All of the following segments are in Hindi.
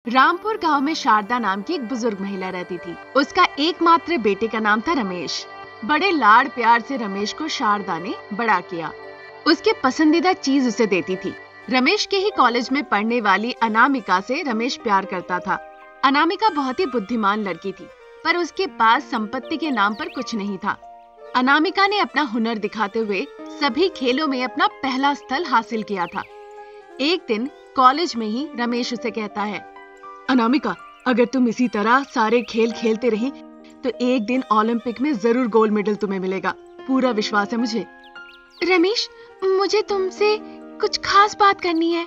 रामपुर गांव में शारदा नाम की एक बुजुर्ग महिला रहती थी। उसका एकमात्र बेटे का नाम था रमेश। बड़े लाड़ प्यार से रमेश को शारदा ने बड़ा किया। उसके पसंदीदा चीज उसे देती थी। रमेश के ही कॉलेज में पढ़ने वाली अनामिका से रमेश प्यार करता था। अनामिका बहुत ही बुद्धिमान लड़की थी, पर उसके पास संपत्ति के नाम पर कुछ नहीं था। अनामिका ने अपना हुनर दिखाते हुए सभी खेलों में अपना पहला स्थल हासिल किया था। एक दिन कॉलेज में ही रमेश उसे कहता है, अनामिका, अगर तुम इसी तरह सारे खेल खेलते रही तो एक दिन ओलंपिक में जरूर गोल्ड मेडल तुम्हें मिलेगा। पूरा विश्वास है मुझे। रमेश, मुझे तुमसे कुछ खास बात करनी है।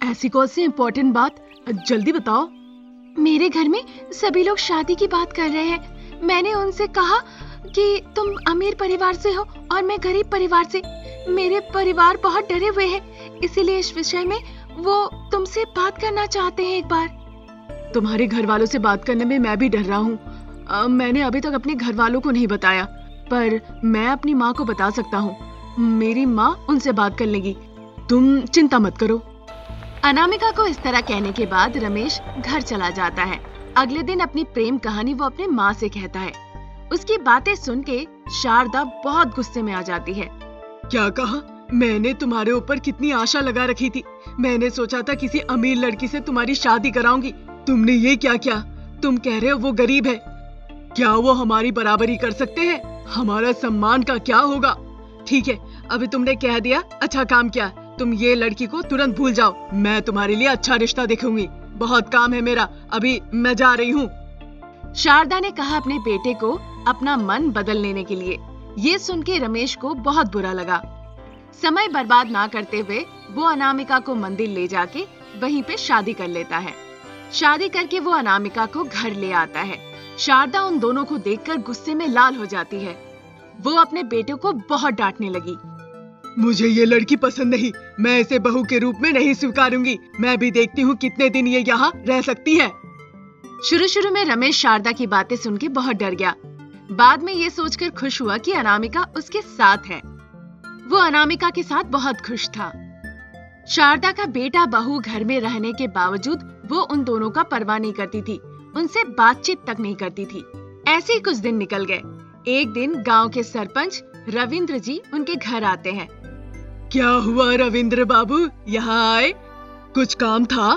ऐसी कौन सी इम्पोर्टेंट बात, जल्दी बताओ। मेरे घर में सभी लोग शादी की बात कर रहे हैं। मैंने उनसे कहा कि तुम अमीर परिवार से हो और मैं गरीब परिवार से। मेरे परिवार बहुत डरे हुए हैं, इसीलिए इस विषय में वो तुमसे बात करना चाहते हैं एक बार। तुम्हारे घर वालों से बात करने में मैं भी डर रहा हूँ। मैंने अभी तक अपने घर वालों को नहीं बताया, पर मैं अपनी माँ को बता सकता हूँ। मेरी माँ उनसे बात कर लेगी, तुम चिंता मत करो। अनामिका को इस तरह कहने के बाद रमेश घर चला जाता है। अगले दिन अपनी प्रेम कहानी वो अपने माँ से कहता है। उसकी बातें सुन के शारदा बहुत गुस्से में आ जाती है। क्या कहा? मैंने तुम्हारे ऊपर कितनी आशा लगा रखी थी। मैंने सोचा था किसी अमीर लड़की से तुम्हारी शादी कराऊंगी। तुमने ये क्या किया? तुम कह रहे हो वो गरीब है। क्या वो हमारी बराबरी कर सकते हैं? हमारा सम्मान का क्या होगा? ठीक है, अभी तुमने कह दिया, अच्छा काम किया। तुम ये लड़की को तुरंत भूल जाओ। मैं तुम्हारे लिए अच्छा रिश्ता देखूंगी। बहुत काम है मेरा, अभी मैं जा रही हूँ। शारदा ने कहा अपने बेटे को अपना मन बदल लेने के लिए। ये सुन के रमेश को बहुत बुरा लगा। समय बर्बाद ना करते हुए वो अनामिका को मंदिर ले जाके वहीं पे शादी कर लेता है। शादी करके वो अनामिका को घर ले आता है। शारदा उन दोनों को देखकर गुस्से में लाल हो जाती है। वो अपने बेटे को बहुत डांटने लगी। मुझे ये लड़की पसंद नहीं, मैं इसे बहू के रूप में नहीं स्वीकारूंगी। मैं भी देखती हूँ कितने दिन ये यहाँ रह सकती है। शुरू में रमेश शारदा की बातें सुन के बहुत डर गया। बाद में ये सोचकर खुश हुआ कि अनामिका उसके साथ है। वो अनामिका के साथ बहुत खुश था। शारदा का बेटा बहू घर में रहने के बावजूद वो उन दोनों का परवाह नहीं करती थी। उनसे बातचीत तक नहीं करती थी। ऐसे ही कुछ दिन निकल गए। एक दिन गांव के सरपंच रविंद्र जी उनके घर आते हैं। क्या हुआ रविंद्र बाबू, यहाँ आए? कुछ काम था?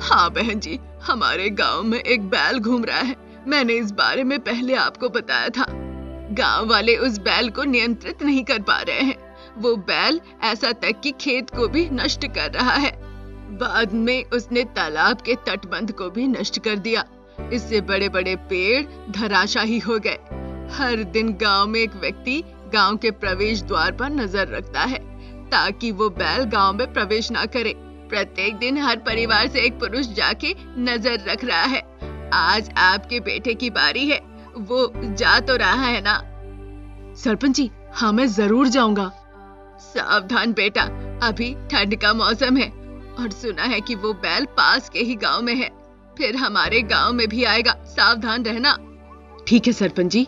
हाँ बहन जी, हमारे गांव में एक बैल घूम रहा है। मैंने इस बारे में पहले आपको बताया था। गांव वाले उस बैल को नियंत्रित नहीं कर पा रहे हैं। वो बैल ऐसा तक कि खेत को भी नष्ट कर रहा है। बाद में उसने तालाब के तटबंध को भी नष्ट कर दिया। इससे बड़े बड़े पेड़ धराशायी हो गए। हर दिन गांव में एक व्यक्ति गांव के प्रवेश द्वार पर नजर रखता है ताकि वो बैल गांव में प्रवेश ना करे। प्रत्येक दिन हर परिवार से एक पुरुष जाके नजर रख रहा है। आज आपके बेटे की बारी है, वो जा तो रहा है ना? सरपंच जी, हाँ मैं जरूर जाऊंगा। सावधान बेटा, अभी ठंड का मौसम है और सुना है कि वो बैल पास के ही गांव में है। फिर हमारे गांव में भी आएगा, सावधान रहना। ठीक है सरपंच जी।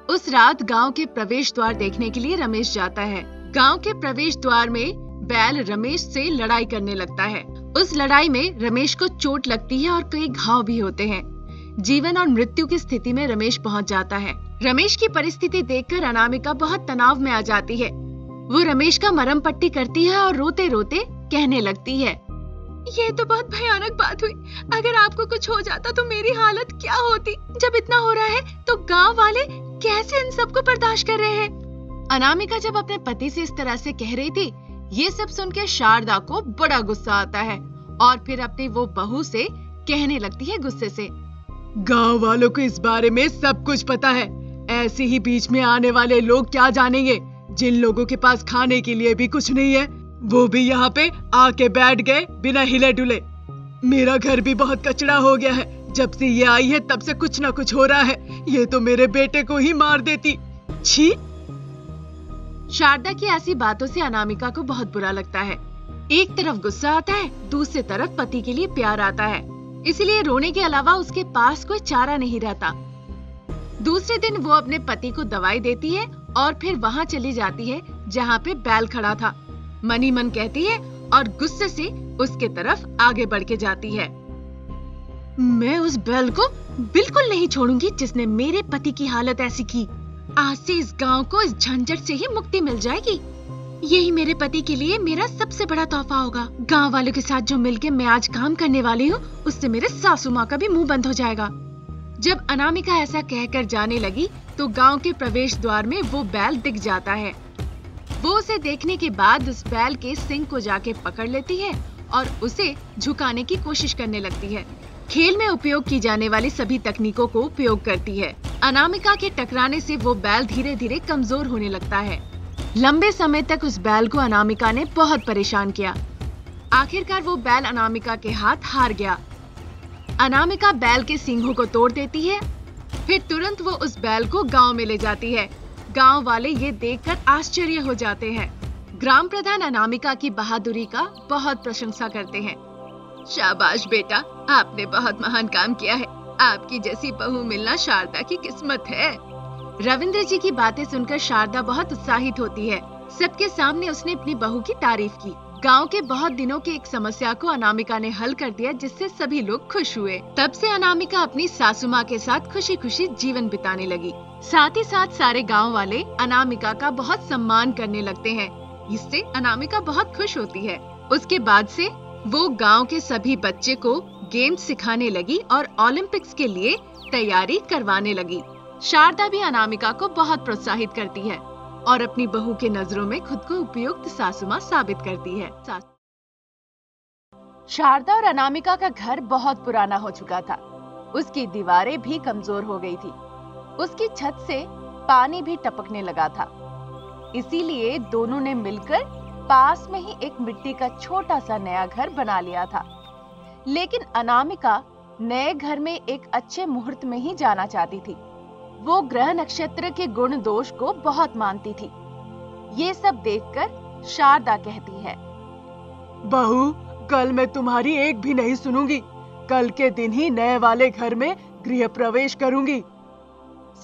उस रात गांव के प्रवेश द्वार देखने के लिए रमेश जाता है। गांव के प्रवेश द्वार में बैल रमेश से लड़ाई करने लगता है। उस लड़ाई में रमेश को चोट लगती है और कई घाव भी होते हैं। जीवन और मृत्यु की स्थिति में रमेश पहुंच जाता है। रमेश की परिस्थिति देखकर अनामिका बहुत तनाव में आ जाती है। वो रमेश का मरहम पट्टी करती है और रोते रोते कहने लगती है, ये तो बहुत भयानक बात हुई। अगर आपको कुछ हो जाता तो मेरी हालत क्या होती? जब इतना हो रहा है तो गांव वाले कैसे इन सबको बर्दाश्त कर रहे हैं? अनामिका जब अपने पति से इस तरह से कह रही थी, ये सब सुन के शारदा को बड़ा गुस्सा आता है और फिर अपनी वो बहू से कहने लगती है गुस्से से, गांव वालों को इस बारे में सब कुछ पता है। ऐसे ही बीच में आने वाले लोग क्या जानेंगे? जिन लोगों के पास खाने के लिए भी कुछ नहीं है, वो भी यहाँ पे आके बैठ गए बिना हिले डुले। मेरा घर भी बहुत कचरा हो गया है। जब से ये आई है तब से कुछ ना कुछ हो रहा है। ये तो मेरे बेटे को ही मार देती। छी! शारदा की ऐसी बातों से अनामिका को बहुत बुरा लगता है। एक तरफ गुस्सा आता है, दूसरी तरफ पति के लिए प्यार आता है। इसलिए रोने के अलावा उसके पास कोई चारा नहीं रहता। दूसरे दिन वो अपने पति को दवाई देती है और फिर वहाँ चली जाती है जहाँ पे बैल खड़ा था। मन ही मन कहती है और गुस्से से उसके तरफ आगे बढ़ के जाती है। मैं उस बैल को बिल्कुल नहीं छोड़ूंगी जिसने मेरे पति की हालत ऐसी की। आज से इस गांव को इस झंझट से ही मुक्ति मिल जाएगी। यही मेरे पति के लिए मेरा सबसे बड़ा तोहफा होगा। गांव वालों के साथ जो मिलके मैं आज काम करने वाली हूँ, उससे मेरे सासू माँ का भी मुंह बंद हो जाएगा। जब अनामिका ऐसा कहकर जाने लगी तो गांव के प्रवेश द्वार में वो बैल दिख जाता है। वो उसे देखने के बाद उस बैल के सींग को जाके पकड़ लेती है और उसे झुकाने की कोशिश करने लगती है। खेल में उपयोग की जाने वाली सभी तकनीकों को उपयोग करती है। अनामिका के टकराने से वो बैल धीरे धीरे कमजोर होने लगता है। लंबे समय तक उस बैल को अनामिका ने बहुत परेशान किया। आखिरकार वो बैल अनामिका के हाथ हार गया। अनामिका बैल के सींगों को तोड़ देती है। फिर तुरंत वो उस बैल को गांव में ले जाती है। गांव वाले ये देखकर आश्चर्य हो जाते हैं। ग्राम प्रधान अनामिका की बहादुरी का बहुत प्रशंसा करते हैं। शाबाश बेटा, आपने बहुत महान काम किया है। आपकी जैसी बहू मिलना शारदा की किस्मत है। रविंद्र जी की बातें सुनकर शारदा बहुत उत्साहित होती है। सबके सामने उसने अपनी बहू की तारीफ की। गांव के बहुत दिनों की एक समस्या को अनामिका ने हल कर दिया, जिससे सभी लोग खुश हुए। तब से अनामिका अपनी सासू माँ के साथ खुशी खुशी जीवन बिताने लगी। साथ ही साथ सारे गांव वाले अनामिका का बहुत सम्मान करने लगते हैं। इससे अनामिका बहुत खुश होती है। उसके बाद से वो गांव के सभी बच्चे को गेम्स सिखाने लगी और ओलंपिक्स के लिए तैयारी करवाने लगी। शारदा भी अनामिका को बहुत प्रोत्साहित करती है और अपनी बहू के नजरों में खुद को उपयुक्त सासू माँ साबित करती है। शारदा और अनामिका का घर बहुत पुराना हो चुका था। उसकी दीवारें भी कमजोर हो गई थी। उसकी छत से पानी भी टपकने लगा था। इसीलिए दोनों ने मिलकर पास में ही एक मिट्टी का छोटा सा नया घर बना लिया था। लेकिन अनामिका नए घर में एक अच्छे मुहूर्त में ही जाना चाहती थी। वो ग्रह नक्षत्र के गुण दोष को बहुत मानती थी। ये सब देखकर शारदा कहती है, बहू, कल मैं तुम्हारी एक भी नहीं सुनूंगी। कल के दिन ही नए वाले घर में गृह प्रवेश करूंगी।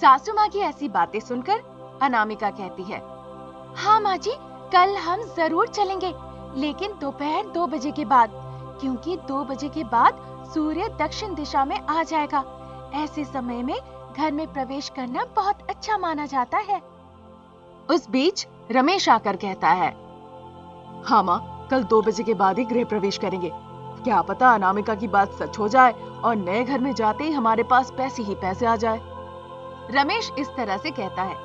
सासू माँ की ऐसी बातें सुनकर अनामिका कहती है, हाँ माँ जी, कल हम जरूर चलेंगे, लेकिन दोपहर 2 बजे के बाद, क्योंकि 2 बजे के बाद सूर्य दक्षिण दिशा में आ जाएगा। ऐसे समय में घर में प्रवेश करना बहुत अच्छा माना जाता है। उस बीच रमेश आकर कहता है, हाँ माँ, कल 2 बजे के बाद ही गृह प्रवेश करेंगे। क्या पता अनामिका की बात सच हो जाए और नए घर में जाते ही हमारे पास पैसे ही पैसे आ जाए। रमेश इस तरह से कहता है।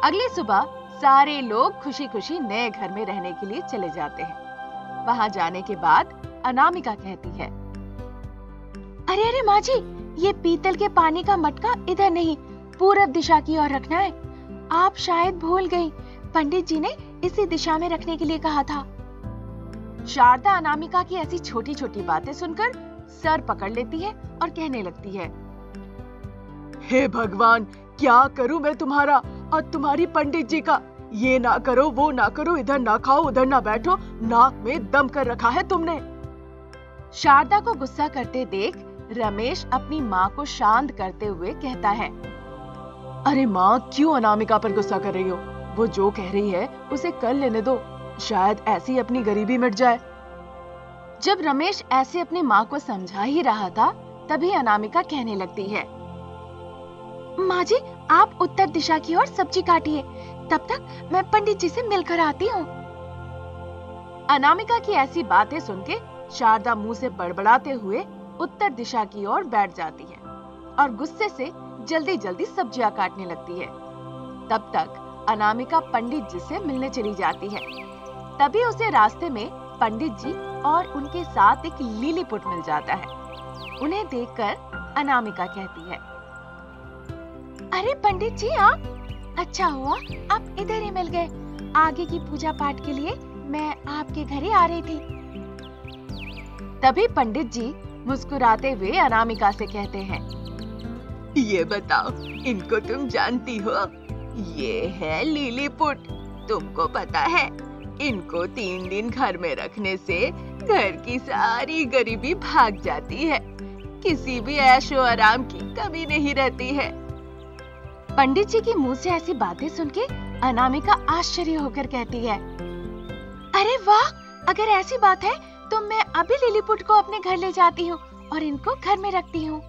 अगली सुबह सारे लोग खुशी खुशी नए घर में रहने के लिए चले जाते हैं। वहां जाने के बाद अनामिका कहती है, अरे अरे माँ जी, ये पीतल के पानी का मटका इधर नहीं, पूरब दिशा की ओर रखना है। आप शायद भूल गई, पंडित जी ने इसी दिशा में रखने के लिए कहा था। शारदा अनामिका की ऐसी छोटी छोटी बातें सुनकर सर पकड़ लेती है और कहने लगती है, हे भगवान, क्या करूं मैं तुम्हारा और तुम्हारी पंडित जी का। ये ना करो, वो ना करो, इधर ना खाओ, उधर ना बैठो, नाक में दम कर रखा है तुमने। शारदा को गुस्सा करते देख रमेश अपनी माँ को शांत करते हुए कहता है, अरे माँ, क्यों अनामिका पर गुस्सा कर रही हो? वो जो कह रही है उसे कर लेने दो, शायद ऐसी अपनी गरीबी मिट जाए। जब रमेश ऐसे अपनी माँ को समझा ही रहा था, तभी अनामिका कहने लगती है, माँ जी, आप उत्तर दिशा की ओर सब्जी काटिए, तब तक मैं पंडित जी से मिलकर आती हूँ। अनामिका की ऐसी बातें सुन के शारदा मुंह से बड़बड़ाते हुए उत्तर दिशा की ओर बैठ जाती है और गुस्से से जल्दी जल्दी सब्जियां काटने लगती है। तब तक अनामिका पंडित जी से मिलने चली जाती है। तभी उसे रास्ते में पंडित जी और उनके साथ एक लिलीपुट मिल जाता है। उन्हें देखकर अनामिका कहती है, अरे पंडित जी, आप, अच्छा हुआ आप इधर ही मिल गए। आगे की पूजा पाठ के लिए मैं आपके घर ही आ रही थी। तभी पंडित जी मुस्कुराते हुए अनामिका से कहते हैं, ये बताओ, इनको तुम जानती हो? ये है लिलीपुट। तुमको पता है, इनको 3 दिन घर में रखने से घर की सारी गरीबी भाग जाती है। किसी भी ऐशो आराम की कमी नहीं रहती है। पंडित जी के मुंह से ऐसी बातें सुन के अनामिका आश्चर्य होकर कहती है, अरे वाह, अगर ऐसी बात है तो मैं अभी लिलीपुट को अपने घर ले जाती हूँ और इनको घर में रखती हूँ।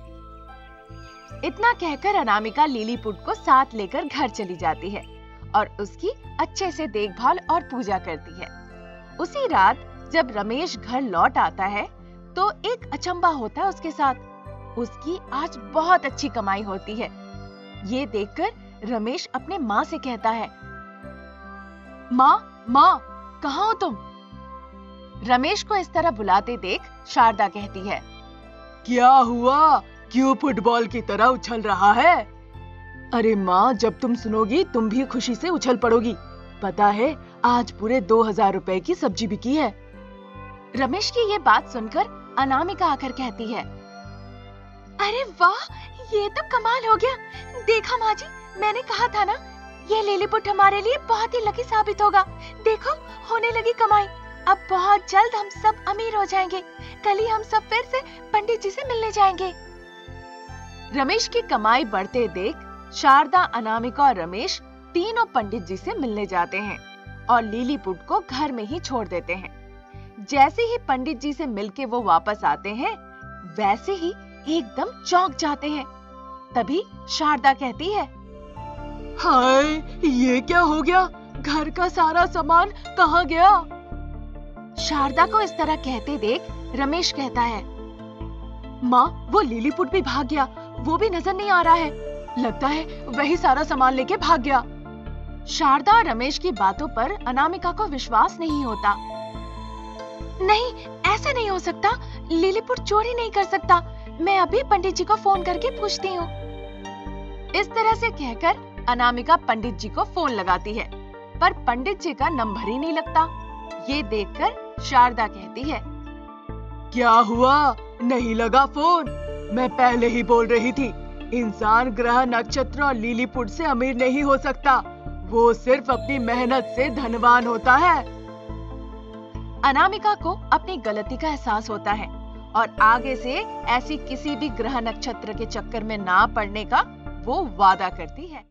इतना कहकर अनामिका लिलीपुट को साथ लेकर घर चली जाती है और उसकी अच्छे से देखभाल और पूजा करती है। उसी रात जब रमेश घर लौट आता है तो एक अचंबा होता है उसके साथ। उसकी आज बहुत अच्छी कमाई होती है। ये देखकर रमेश अपने माँ से कहता है, माँ, कहाँ हो तुम? रमेश को इस तरह बुलाते देख शारदा कहती है, क्या हुआ? क्यों फुटबॉल की तरह उछल रहा है? अरे माँ, जब तुम सुनोगी तुम भी खुशी से उछल पड़ोगी। पता है आज पूरे 2000 रुपए की सब्जी बिकी है। रमेश की ये बात सुनकर अनामिका आकर कहती है, अरे वाह, ये तो कमाल हो गया। देखा माँ जी, मैंने कहा था ना, ये लिलीपुट हमारे लिए बहुत ही लकी साबित होगा। देखो, होने लगी कमाई। अब बहुत जल्द हम सब अमीर हो जाएंगे। कल ही हम सब फिर से पंडित जी से मिलने जाएंगे। रमेश की कमाई बढ़ते देख शारदा, अनामिका और रमेश तीनों पंडित जी से मिलने जाते हैं और लिलीपुट को घर में ही छोड़ देते हैं। जैसे ही पंडित जी से मिलके वो वापस आते हैं, वैसे ही एकदम चौंक जाते हैं। तभी शारदा कहती है, हाय, ये क्या हो गया? घर का सारा सामान कहाँ गया? शारदा को इस तरह कहते देख रमेश कहता है, माँ, वो लिलीपुट भी भाग गया। वो भी नजर नहीं आ रहा है। लगता है वही सारा सामान लेके भाग गया। शारदा और रमेश की बातों पर अनामिका को विश्वास नहीं होता। नहीं, ऐसा नहीं हो सकता। लिलीपुट चोरी नहीं कर सकता। मैं अभी पंडित जी को फोन करके पूछती हूँ। इस तरह से कहकर अनामिका पंडित जी को फोन लगाती है, पर पंडित जी का नंबर ही नहीं लगता। ये देखकर शारदा कहती है, क्या हुआ? नहीं लगा फोन? मैं पहले ही बोल रही थी, इंसान ग्रह, नक्षत्र और लिलीपुट से अमीर नहीं हो सकता। वो सिर्फ अपनी मेहनत से धनवान होता है। अनामिका को अपनी गलती का एहसास होता है और आगे से ऐसी किसी भी ग्रह नक्षत्र के चक्कर में ना पड़ने का वो वादा करती है।